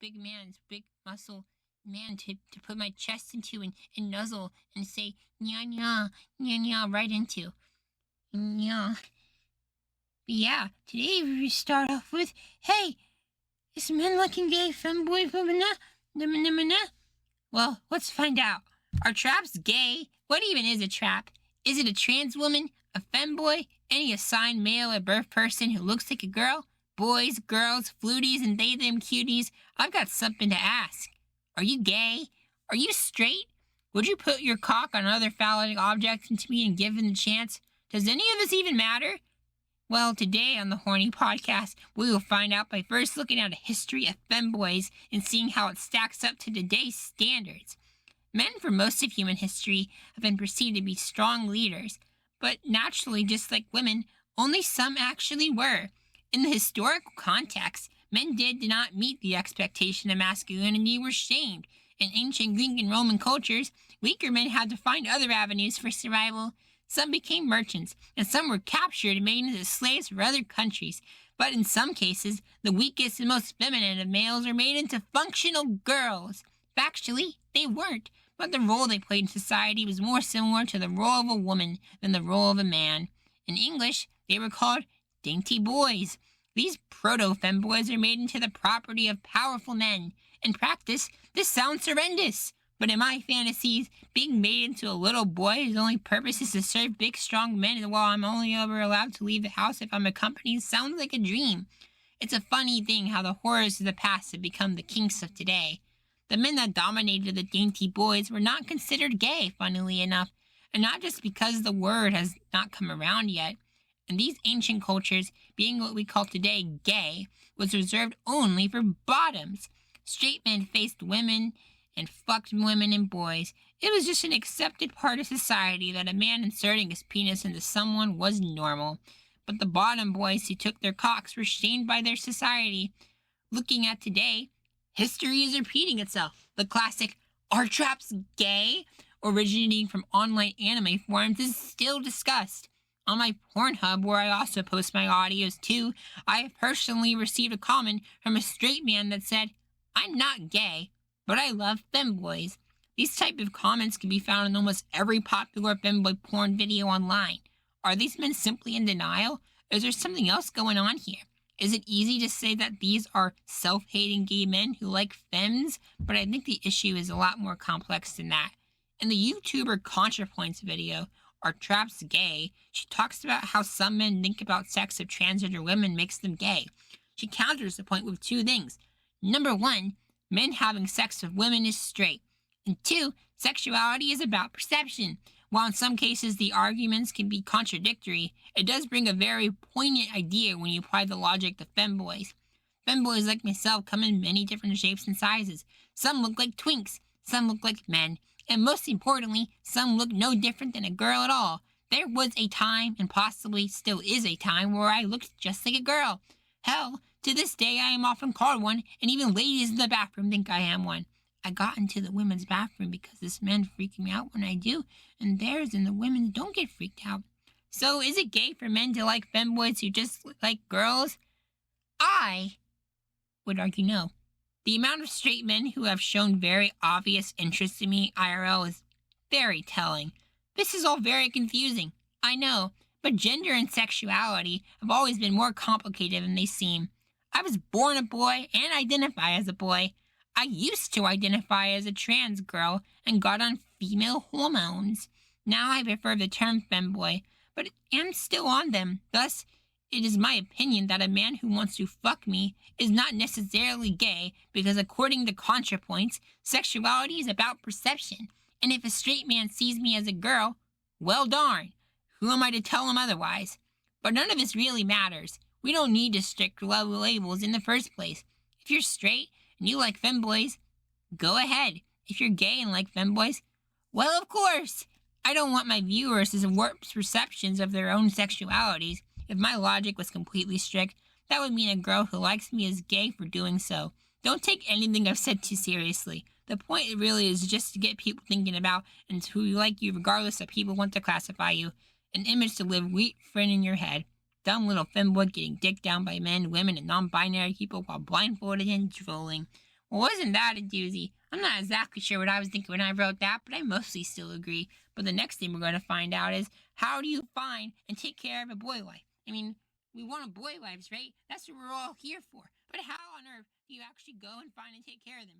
big man's big muscle man to put my chest into and nuzzle and say nya nya nya nya right into. Nya. But yeah, today we start off with, hey, is men looking gay femboy femina? Well, let's find out. Are traps gay? What even is a trap? Is it a trans woman, a femboy, any assigned male at birth person who looks like a girl? Boys, girls, fluties, and they, them cuties, I've got something to ask. Are you gay? Are you straight? Would you put your cock on other phallic objects into me and give them the chance? Does any of this even matter? Well, today on the Horny Podcast, we will find out by first looking at a history of femboys and seeing how it stacks up to today's standards. Men for most of human history have been perceived to be strong leaders, but naturally, just like women, only some actually were. In the historical context, men did not meet the expectation of masculinity and were shamed. In ancient Greek and Roman cultures, weaker men had to find other avenues for survival. Some became merchants, and some were captured and made into slaves for other countries. But in some cases, the weakest and most feminine of males are made into functional girls. Factually, they weren't, but the role they played in society was more similar to the role of a woman than the role of a man. In English, they were called dainty boys. These proto-femboys are made into the property of powerful men. In practice, this sounds horrendous. But in my fantasies, being made into a little boy whose only purpose is to serve big, strong men while I'm only ever allowed to leave the house if I'm accompanied sounds like a dream. It's a funny thing how the horrors of the past have become the kinks of today. The men that dominated the dainty boys were not considered gay, funnily enough, and not just because the word has not come around yet. In these ancient cultures, being what we call today gay was reserved only for bottoms. Straight men faced women and fucked women and boys. It was just an accepted part of society that a man inserting his penis into someone was normal. But the bottom boys who took their cocks were shamed by their society. Looking at today, history is repeating itself. The classic, "Are traps gay?" originating from online anime forums is still discussed. On my Pornhub, where I also post my audios too, I have personally received a comment from a straight man that said, "I'm not gay, but I love femboys." These type of comments can be found in almost every popular femboy porn video online. Are these men simply in denial? Or is there something else going on here? Is it easy to say that these are self-hating gay men who like femmes? But I think the issue is a lot more complex than that. In the YouTuber ContraPoints video, "Are Traps Gay?", she talks about how some men think about sex of transgender women makes them gay. She counters the point with two things. Number one, men having sex with women is straight. And two, sexuality is about perception. While in some cases the arguments can be contradictory, it does bring a very poignant idea when you apply the logic to femboys. Femboys like myself come in many different shapes and sizes. Some look like twinks, some look like men, and most importantly, some look no different than a girl at all. There was a time, and possibly still is a time, where I looked just like a girl. Hell, to this day I am often called one, and even ladies in the bathroom think I am one. I got into the women's bathroom because this men freak me out when I do, and theirs and the women's don't get freaked out. So is it gay for men to like femboys who just look like girls? I would argue no. The amount of straight men who have shown very obvious interest in me IRL is very telling. This is all very confusing, I know, but gender and sexuality have always been more complicated than they seem. I was born a boy and identify as a boy. I used to identify as a trans girl and got on female hormones. Now I prefer the term femboy, but am still on them. Thus, it is my opinion that a man who wants to fuck me is not necessarily gay because according to ContraPoints, sexuality is about perception. And if a straight man sees me as a girl, well darn, who am I to tell him otherwise? But none of this really matters. We don't need to strict labels in the first place. If you're straight and you like femboys, go ahead. If you're gay and like femboys, well, of course. I don't want my viewers to warp perceptions of their own sexualities. If my logic was completely strict, that would mean a girl who likes me is gay for doing so. Don't take anything I've said too seriously. The point really is just to get people thinking about and who like you regardless if people want to classify you. An image to live wheat friend in your head. Dumb little femboy getting dicked down by men, women, and non-binary people while blindfolded and drooling. Well, wasn't that a doozy? I'm not exactly sure what I was thinking when I wrote that, but I mostly still agree. But the next thing we're going to find out is, how do you find and take care of a boy wife? I mean, we want boy wives, right? That's what we're all here for. But how on earth do you actually go and find and take care of them?